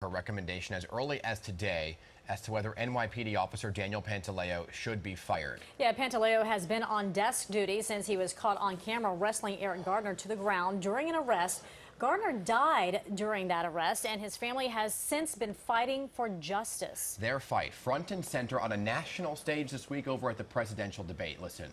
a recommendation as early as today as to whether NYPD officer Daniel Pantaleo should be fired. Yeah, Pantaleo has been on desk duty since he was caught on camera wrestling Eric Garner to the ground during an arrest. Garner died during that arrest, and his family has since been fighting for justice. Their fight front and center on a national stage this week over at the presidential debate. Listen.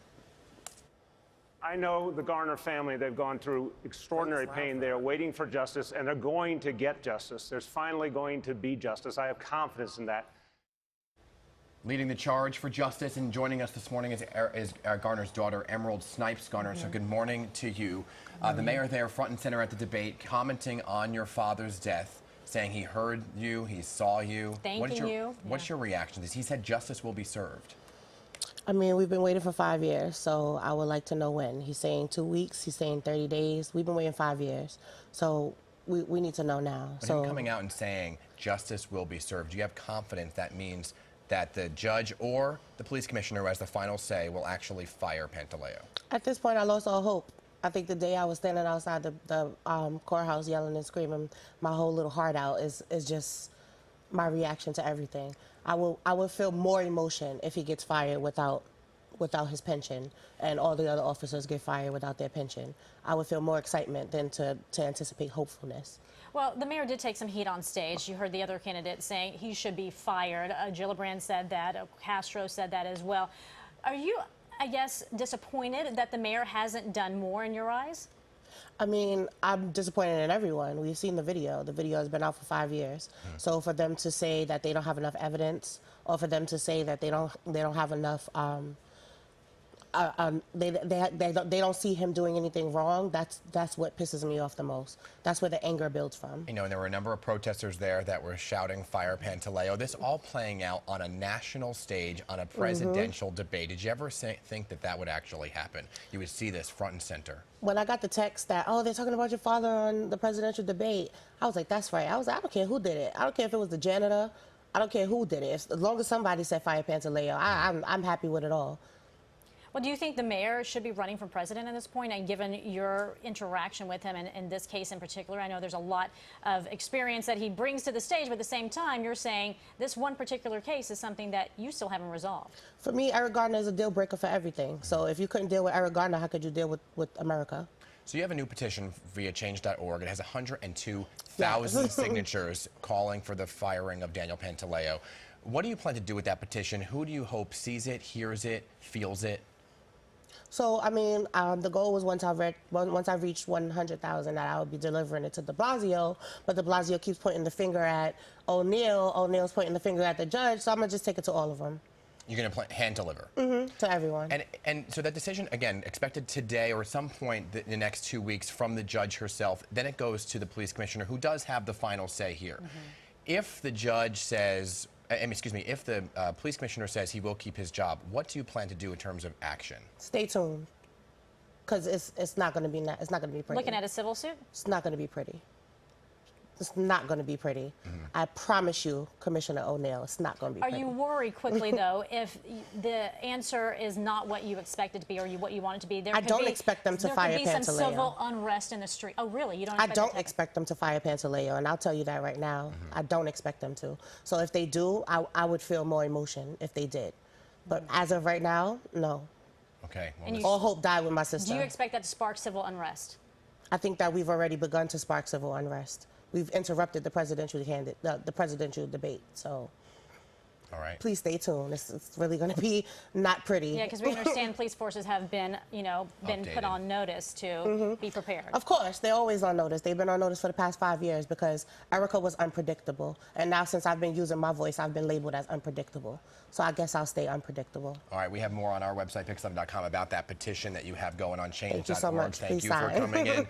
I know the Garner family, they've gone through extraordinary pain. They're waiting for justice, and they're going to get justice. There's finally going to be justice. I have confidence in that. Leading the charge for justice and joining us this morning is Garner's daughter, Emerald Snipes Garner. So good morning to you. The mayor there front and center at the debate, commenting on your father's death, saying he heard you, he saw you. Thanking you. What's your reaction to this? He said justice will be served. I mean, we've been waiting for 5 years, so I would like to know when. He's saying 2 weeks, he's saying 30 days. We've been waiting 5 years, so we need to know now. But him coming out and saying justice will be served, do you have confidence that means that the judge or the police commissioner who has the final say will actually fire Pantaleo? At this point, I lost all hope. I think the day I was standing outside the courthouse yelling and screaming my whole little heart out is just my reaction to everything. I would feel more emotion if he gets fired without his pension, and all the other officers get fired without their pension. I would feel more excitement than to anticipate hopefulness. Well, the mayor did take some heat on stage. You heard the other candidate saying he should be fired. Gillibrand said that. Castro said that as well. Are you, I guess, disappointed that the mayor hasn't done more in your eyes? I mean, I'm disappointed in everyone. We've seen the video. The video has been out for 5 years. So for them to say that they don't have enough evidence, or for them to say that they don't have enough, they don't see him doing anything wrong, that's what pisses me off the most. That's where the anger builds from. You know, and there were a number of protesters there that were shouting fire Pantaleo. This all playing out on a national stage on a presidential debate. Did you ever think that that would actually happen? You would see this front and center. When I got the text that, oh, they're talking about your father on the presidential debate, I was like, that's right. I was like, I don't care who did it. I don't care if it was the janitor. I don't care who did it. As long as somebody said fire Pantaleo, I'm happy with it all. Well, do you think the mayor should be running for president at this point? And given your interaction with him, and in this case in particular, I know there's a lot of experience that he brings to the stage, but at the same time, you're saying this one particular case is something that you still haven't resolved. For me, Eric Garner is a deal breaker for everything. So if you couldn't deal with Eric Garner, how could you deal with America? So you have a new petition via change.org. It has 102,000 signatures calling for the firing of Daniel Pantaleo. What do you plan to do with that petition? Who do you hope sees it, hears it, feels it? So, I mean, the goal was once I reached 100,000 that I would be delivering it to de Blasio, but de Blasio keeps pointing the finger at O'Neill. O'Neill's pointing the finger at the judge, so I'm going to just take it to all of them. You're going to hand deliver? To everyone. And so that decision, again, expected today or at some point in the next 2 weeks from the judge herself, then it goes to the police commissioner who does have the final say here. If the judge says, if the police commissioner says he will keep his job, what do you plan to do in terms of action? Stay tuned, because it's not going to be pretty. Looking at a civil suit? It's not going to be pretty. It's not going to be pretty. I promise you, Commissioner O'Neill, it's not going to be pretty. Are you worried quickly, though, if the answer is not what you expect it to be or what you want it to be? I don't expect them to fire Pantaleo. There could be some civil unrest in the street. Oh, really? You don't expect I don't expect them to fire Pantaleo, and I'll tell you that right now. I don't expect them to. So if they do, I would feel more emotion if they did. But as of right now, no. Okay. Well, all hope died with my sister. Do you expect that to spark civil unrest? I think that we've already begun to spark civil unrest. We've interrupted the presidential debate, so all right. Please stay tuned. It's really going to be not pretty. Yeah, because we understand police forces have been, been put on notice to be prepared. Of course, they're always on notice. They've been on notice for the past 5 years because Erica was unpredictable, and now since I've been using my voice, I've been labeled as unpredictable. So I guess I'll stay unpredictable. All right, we have more on our website, pix11.com, about that petition that you have going on change.org. Thank you so much. Thank you for coming in.